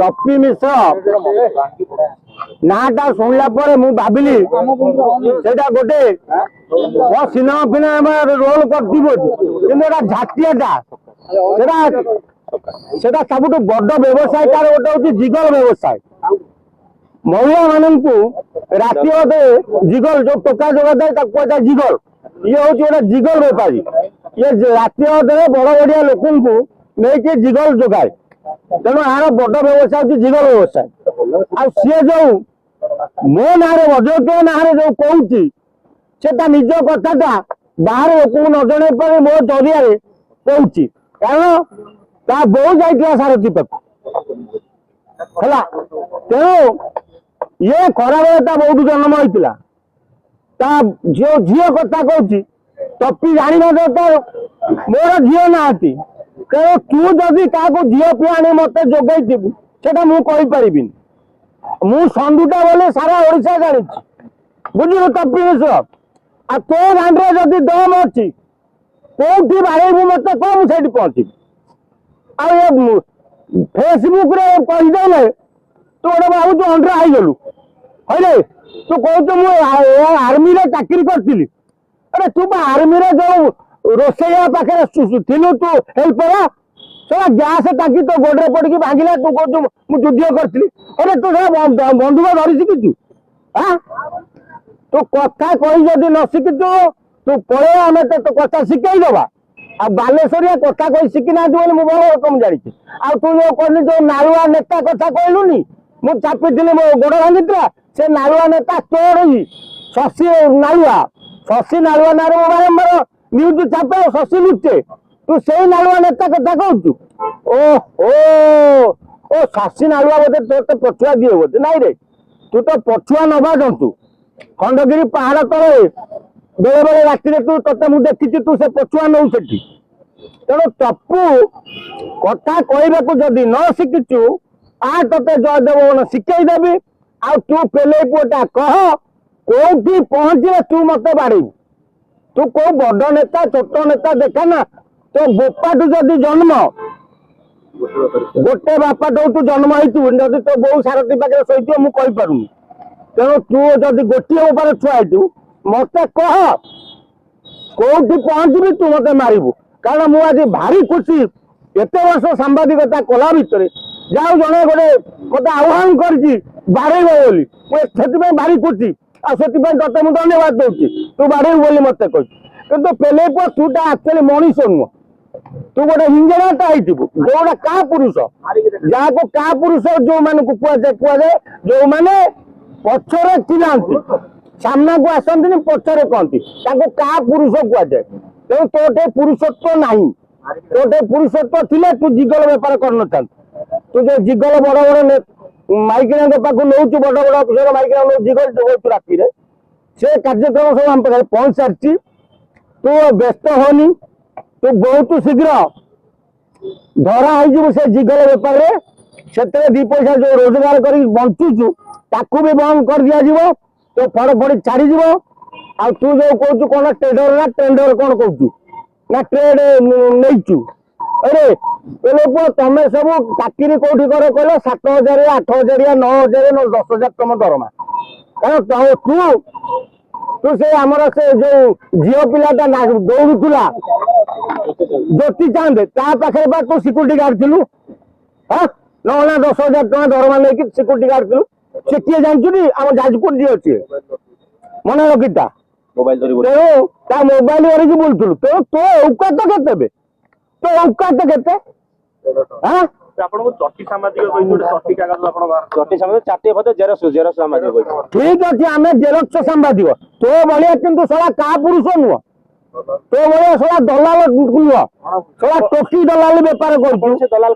टप्पी मिश्र नाटा शुणला मु भाविली सेटा गोटे सिनेमा फिनेमा रोल कर झाटियाटा सेटा सब बड़ व्यवसाय तार गोटे हूँ जिगल व्यवसाय महिला मानू राति अधे जिगल जो टोका जोगा था जिगल ये हूँ गोटे जिगल बेपारी ये राति अधे बड़ बड़िया लोक नहीं जिगल जोगाए तेणु यार बड़ व्यवसाय हूँ जिगल व्यवसाय आ सी जो मो ना बजौत ना जो कहता निज कथा बाहर लोक न जन पर मो जरिया कहूँ कारण ता बो जा सारथी पाक है तेणु ये खरा बेला बहुत जन्म होता जो झील कथा कहूँ टप्पी जान दरकार मोर झील ना तेणु तू जदि क्या झील पी आनी मत जोगेबू से मुझे मु संदूटा बोले सारा ओडिशा जानी बुझलु टप्पी मिश्र आ तो दांडे जदि दम अच्छी कौटी बाड़ेबू मत कह मुझे पहुंची आ फेसबुक रे कहीदेले तू गोटे भाव अंडरा गलु है तू कहू मुझे आर्मी रे चाकरी करी अरे तू आर्मी रे जो रोसैया पाखे थिलु तू हेल्पर सला गैस टाकी तो गोड़े पड़ी भांगिला तू कहू मुझे युद्ध करी अरे तू बंधुक धरी शिखु हाँ तू कथा कही जदि न शिखु तू पड़े आम तो कथा शिखई दबा आ बालेश्वरिया कथा कही शिखी ना बोली मुझे भल रकम जानी आ तू जो कहली जो नालुआ नेता कथा कहलुनि मुझे चापी मो गोड़ भांगी से नालुआ नेता तोर शशि नालुआ ना बारंबार न्यूज चापे शशि लुचे तू से नालुआ नेता कथा कहू ओ शशि नालुआ बोधे तो पछुआ दिए बोधे नाई रे तू तो पछुआ नवा जंतु खंडगिरी पहाड़ तले बेले बेले राति तू ते मुझे देखी तू से पछुआ नौ से तेणु टप्पू कथा कहवाक जदि न शिखिचु आ ते जयदेव शिखईदेवी आ तू पेले पुटा कह कौटी पहुंचे तू मत बाड़ेबू तू कौ बड़ नेता छोट नेता देखा ना तो बोपाटू जदि जन्म गोटे बापाटू तू जन्म होती जदि तो बो सारथी पाखे शोथ मुझे पारूनी तेणु तू जदि गोटे उपार छुआ मत कह कौटी पहुंची तू मत मारू कारण मुझे आज भारी खुशी एत वर्ष सांबादिकता कला भितर जाऊ जड़े गोटे मत आह्वान कर बाड़ेब बोली भारी खुशी आते मुझे धन्यवाद दूसरी तू बाड़ेबू बोली मत कह पेले पुआ तूटा एक्चुअली मनीष नुह तू गोटे हिंजड़ाटा हो जोटा का पुरुष जहाँ को का पुरुष जो मान कहुए जो मैंने पछरे चिल्लाती सामना को आसती पछरे कहती का पुरुष कहुए तेणु तोटे पुरुषत्व नहीं तोटे पुरुषत्व थे तू जिगल बेपार करना तू जो जिगल बड़ बड़ माइकिना पाक नौ बड़ बड़ अफिसर माइकिना जिगल जोगु राति से कार्यक्रम सब आम पाखे पहुंच सारी तू व्यस्त होनी तू बहुत शीघ्र धरा हो से जिगल बेपार से दी पैसा जो रोजगार कर बंचुचु ताकू भी बंद कर दिया तो फड़ फड़ी छाड़ी आ तू जो कहू कौन टेंडर ना टेंडर कौन कहू ना ट्रेड नहीं अरे पहले पुआ तुम सब चाकरी कौटी कर कहल 7,000 8,000 9,000 10,000 तुम दरमा कारण तू से आमर से जो झील पिलाटा दौड़ूला ज्योति चांद ता पाखे तू सिक्यूरीटी गार्ड थिलु हाँ ना 10,000 टका दरमा नहीं सिक्यूरीटी गार्ड थिलु से किए जानछु आम जाजपुर जी अच्छे मन रखीता तेणु मोबाइल धरिकी बुलूलु तेणु तो औकात केते तो औकात केते हाँ ठीक अच्छे आम जेरक्स सांबादिक तो भाया किंतु सला का पुरुष नुह तो भाया सला दलाल नुह सला टोकी दलाल बेपार कर दलाल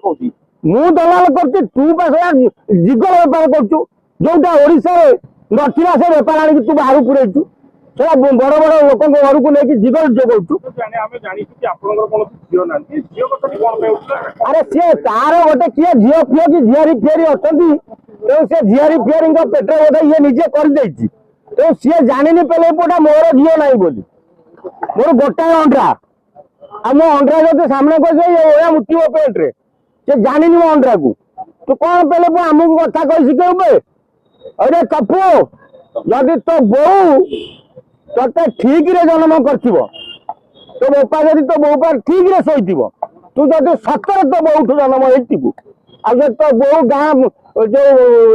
कर तू सला जिगल बेपार कर जोटा ओडिशा नथिला से बेपार आनी तू बाहर पुरेचु सला बड़ बड़ लोक घर को लेकिन जिगल जोगु अरे सी तार गोटे किए झील फीए कि झीआरी फिआरी अच्छा तेणु से झीआरी फिआरी पेटे बोधे ये निजे कर सी जानी पेले पुटा मोर झील ना बोली मोर गोटाए अंडा आ मो अंडा जो सामने कर मुतिब पेट रे से जानी मो अंडा को तू कौन पेले पुआ आमको कथा कहि शिखेबे अरे कपू जदि तो बोऊ तते ठीक रे जन्म करथिबो तो बापा जदि तो बोऊ पर ठीक रे सोइथिबो तू जदि सतर तो बोऊ जन्म हेतिबु आ जे तो बोऊ गां जो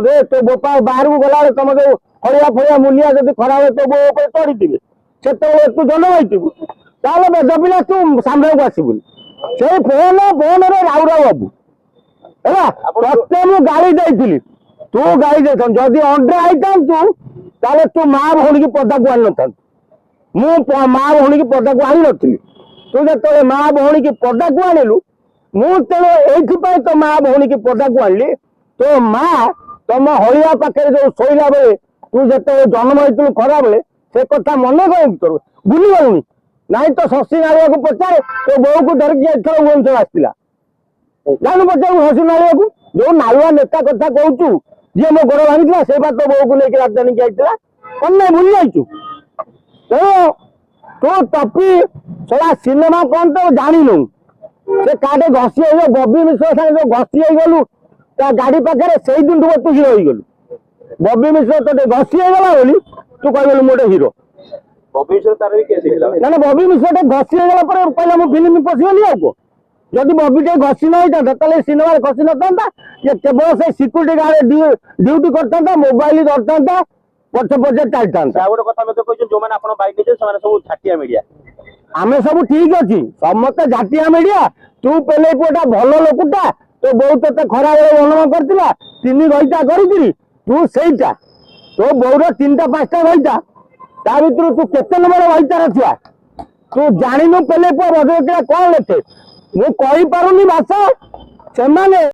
रे तो बापा बाहर को गला तुम जो फड़िया फड़िया मुलिया जदि खराब तो बोऊ पर चढ़ीथिबे सेते तू जन्म हेतिबु ताले बेदबिला तू सामने को आसीबु से फोन रे राउ राउ बाबू है तते मु गाड़ी देइथिली तू गाड़ी दे जदि अंडे आइतान ताले तू माँ भौणी की पदा को आनी न मु माँ भौणी की पदा को आनी नी तू जो माँ भौणी की पदा को आणिलु मुझे तो माँ भौणी की पदा को आनली तो माँ तुम हलिया पाखे जो शोला बेले तू जो जन्म होती खरा बेले से कथा मन कौन कर भूली गलुनी नाई तो शशि नालिया को पचारे तो बोऊ को धरिकी एथर भुवनेश्वर आसला जानु पचार शशि नालिया को जो नालुआ नेता कथा कहूँ जी मो गोड़ भांगी से बात तो बोऊ को लेकर राजधानी जाइला कौन ना भूली जाइचु तो तू टपी सला सिनेमा कौन तो जानिनु से काटे घसी हो बबी मिश्र साथ जो घसी गलु गाड़ी पाखे से दिन तू हिरो हो गलु बबी मिश्र तो घसी गला बोली तू कहलु मोटे हिरो बबी मिश्र तार भी केस हिला ना बबी मिश्र घसी गला कहला मु फिल्म पशिगली आको जदि बबी टे घसी न होता सिनेमा घसी ना ये केवल से सिक्यूरीटी गार्ड ड्यूटी करता मोबाइल धरता पछ पछे चलता गोटे कथा जो मैंने आप बाइक नहीं सब झाटिया मीडिया आमे सब ठीक अच्छी समस्त झाटिया मीडिया तू पेले पुआटा भल लोकटा तो बहुत ते खरा बेले वर्णन करथिला 3 घईटा करी तू सेटा तो बौर 3टा 5टा घईटा ता भीतर तू केते नंबर घईटा रखिया तू जानिनु पेले पुआ बदलला कौन लेते मु कहि पारुनी भाषा से